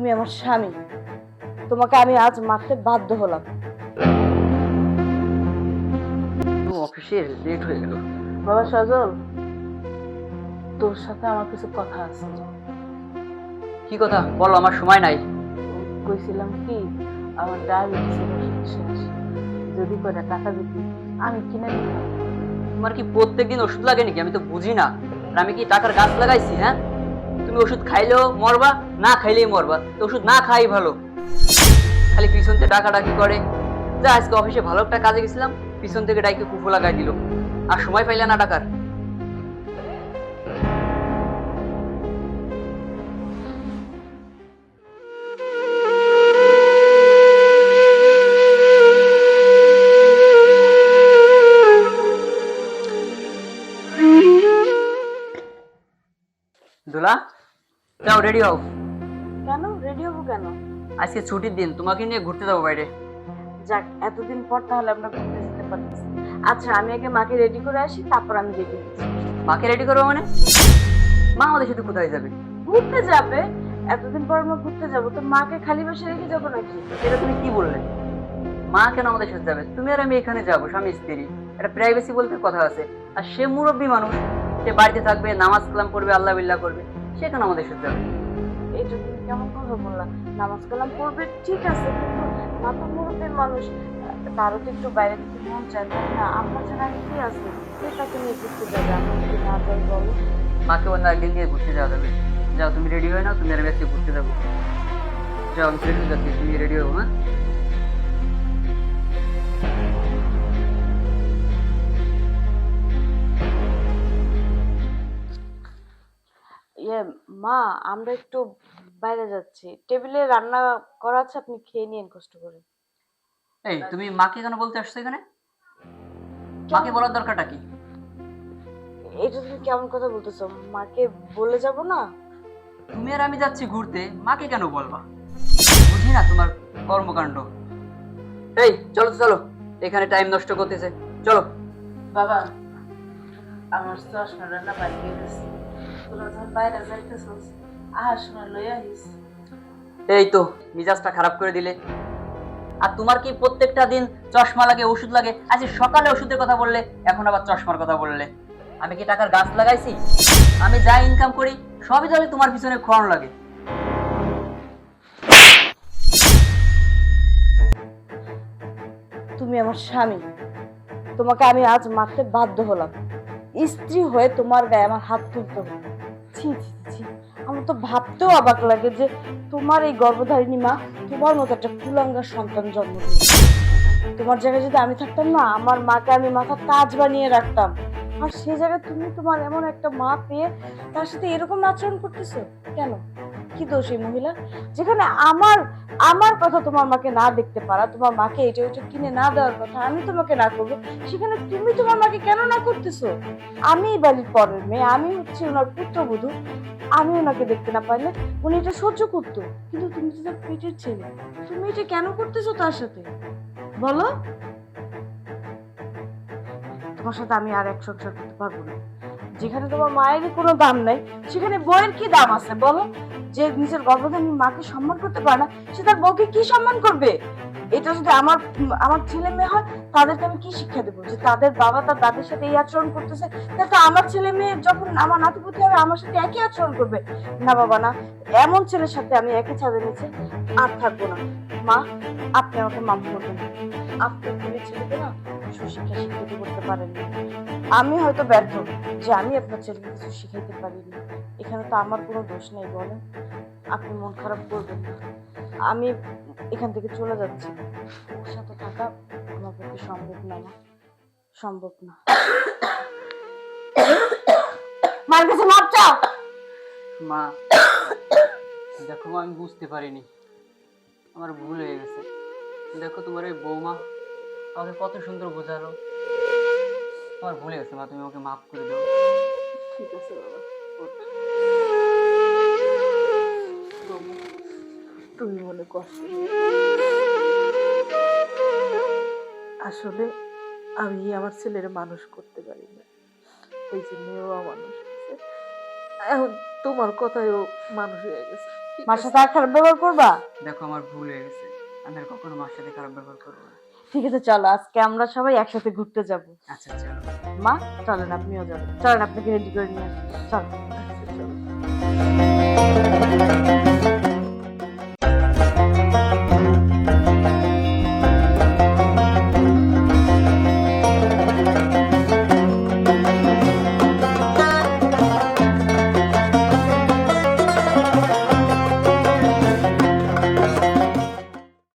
তুমি আমার স্বামী, তোমাকে আমি আজ মারতে বাধ্য হলাম। অফিসে লেট হয়ে গেল। বাবা সজল, তোর সাথে আমার কিছু কথা আছে। কি কথা বলো, আমার সময় নাই। কইছিলাম কি, আমার ডায়াবেটিসের ওষুধ শেষ, যদি কয়টা টাকা দিতি আমি কিনে নিতাম। তোমার কি প্রত্যেকদিন ওষুধ লাগে নাকি? আমি তো বুঝি না। আর আমি কি টাকার গাছ লাগাইছি? হ্যাঁ, তুমি ওষুধ খাইলেও মরবা, না খাইলেই মরবা। তো ওষুধ না খাই ভালো। খালি পিছন থেকে ডাকাডাকি করে। যা, আজকে অফিসে ভালো একটা কাজে গেছিলাম, পিছন থেকে ডাইকে কুফু লাগাই দিল। আর সময় পাইলে না টাকার। দোলা, যাও রেডি হও। কেন রেডি হবো কেন? আজকে ছুটির দিন, তোমাকে নিয়ে ঘুরতে যাবো বাইরে। যাক, এতদিন পর তাহলে আমরা ঘুরতে যেতে পারতেছি। আচ্ছা, আমি আগে মাকে রেডি করে আসি, তারপর আমি রেডি হচ্ছি। মাকে রেডি করবো মানে? মা আমাদের সাথে কোথায় যাবে? ঘুরতে যাবে। এতদিন পর আমরা ঘুরতে যাবো, তো মাকে খালি বসে রেখে যাবো নাকি? এটা তুমি কি বললে? মা কেন আমাদের সাথে যাবে? তুমি আর আমি এখানে যাবো, স্বামী স্ত্রী। এটা প্রাইভেসি বলতে কথা আছে। আর সে মুরব্বী মানুষ, সে বাড়িতে থাকবে, নামাজ কালাম করবে, আল্লাহ বিল্লাহ করবে। সে কেন আমাদের সাথে যাবে? এইটা তুমি কেমন কথা বললাম? নামাজ কালাম পড়বে ঠিক আছে, কিন্তু মা তো মুরব্বী মানুষ, তারও তো একটু বাইরে থেকে মন চায়, তাই না? আমরা ছাড়া আর কি আছে যে তাকে নিয়ে ঘুরতে যাবে? আমরা যদি না যাই বলো? মাকে অন্য একদিন দিয়ে ঘুরতে যাওয়া যাবে। যাও, তুমি রেডি হয়ে নাও, তুমি আর আমি আজকে ঘুরতে যাবো। যাও, আমি ফ্রেশ হয়ে যাচ্ছি, তুমি রেডি হবো। হ্যাঁ, ইয়ে, মা, আমরা একটু বাইরে যাচ্ছি, টেবিলে রান্না করা আছে, আপনি খেয়ে নিন কষ্ট করে। এই তুমি মাকে কেন বলতে আসছো এখানে? মাকে বলার দরকারটা কি? এটা তুমি কেমন কথা বলতেছো? মাকে বলে যাব না? তুমি আর আমি যাচ্ছি ঘুরতে, মাকে কেন বলবা? বুঝি না তোমার কর্মকাণ্ড। এই চলো তো, চলো, এখানে টাইম নষ্ট করতেছে। চলো। বাবা, আমার চশমাটা না বাইরে গেছে, তোরা যখন বাইরে যাইতেছস আহার সময় লইয়া আইস। এই তো মিজাজটা খারাপ করে দিলে। আর তোমার কি প্রত্যেকটা দিন চশমা লাগে, ওষুধ লাগে? আজ সকালে ওষুধের কথা বললে, এখন আবার চশমার কথা বললে। আমি কি টাকার গাছ লাগাইছি? আমি যা ইনকাম করি সবই তাহলে তোমার পিছনে খোয়ানো লাগে। তুমি আমার স্বামী, তোমাকে আমি আজ মারতে বাধ্য হলাম। স্ত্রী হয়ে তোমার গায়ে আমার হাত তুলতে হলো। ছি ছি ছি, আমার তো ভাবতেও অবাক লাগে যে তোমার এই গর্ভধারিণী মা তোমার মতো একটা কুলাঙ্গার সন্তান জন্ম দিয়েছে। তোমার জায়গায় যদি আমি থাকতাম না, আমার মাকে আমি মাথার তাজ বানিয়ে রাখতাম। আর সেই জায়গায় তুমি তোমার এমন একটা মা পেয়ে তার সাথে এরকম আচরণ করতেছো কেন? কি দোষ এই মহিলা? যেখানে আমার আমার কথা তোমার মাকে না দেখতে পারা, তোমার মাকে এটা ওইটা কিনে না দেওয়ার কথা আমি তোমাকে না করবো, সেখানে তুমি তোমার মাকে কেন না করতেছো? আমি এই বাড়ির পরের মেয়ে, আমি হচ্ছে ওনার পুত্রবধূ, আমি ওনাকে দেখতে না পারলে উনি এটা সহ্য করতো, কিন্তু তুমি তো তার পেটের ছেলে, তুমি এটা কেন করতেছো তার সাথে বলো? তোমার সাথে আমি আর এক সংসার করতে পারবো না। যেখানে তোমার মায়েরই কোনো দাম নাই, সেখানে বউয়ের কি দাম আছে বলো? যে নিজের গর্ভধারী মাকে সম্মান করতে পারে না, সে তার বউকে কি সম্মান করবে? এটা যদি আমার আমার ছেলে মেয়ে হয়, তাদেরকে আমি কি শিক্ষা দেবো? যে তাদের বাবা তার দাদির সাথে এই আচরণ করতেছে, তাহলে তো আমার ছেলে মেয়ে যখন আমার নাতিপুতি হবে আমার সাথে একই আচরণ করবে। না বাবা না, এমন ছেলের সাথে আমি একই ছাদের নিচে আর থাকবো না। মা, আপনি আমাকে মাফ করবেন। আপনি তুমি ছেলেকে না সুশিক্ষা শিক্ষিত করতে পারেননি। আমি হয়তো ব্যর্থ যে আমি আপনার ছেলেকে কিছু শিখাইতে পারিনি। এখানে তো আমার কোনো দোষ নেই, বলেন? আপনি মন খারাপ করবেন না। আমি এখান থেকে চলে যাচ্ছি। ওর সাথে থাকা আমার পক্ষে সম্ভব না, মা, সম্ভব না। মার কাছে মাপ চাও। মা দেখো মা, আমি বুঝতে পারিনি, আমার ভুল হয়ে গেছে। দেখো তোমার ওই বৌমা আমাকে কত সুন্দর বোঝালো। আমার ভুলে গেছে মা, তুমি আমাকে মাফ করে দাও। ঠিক আছে বাবা, তুমি মনে কষ্ট নিও না। আসলে আমি আমার ছেলের মানুষ করতে পারি না, এই জন্য ও মানুষ হয়েছে। এখন তোমার কথায় ও মানুষ হয়ে গেছে। মার সাথে আর খারাপ ব্যবহার করবা? দেখো আমার ভুল হয়ে গেছে, আমি আর কখনো মার সাথে খারাপ ব্যবহার করবো না। ঠিক আছে চলো, আজকে আমরা সবাই একসাথে ঘুরতে যাব। আচ্ছা চলো। মা চলেন, আপনিও যাবেন, চলেন আপনাকে রেডি করে নিয়ে আসি, চলো।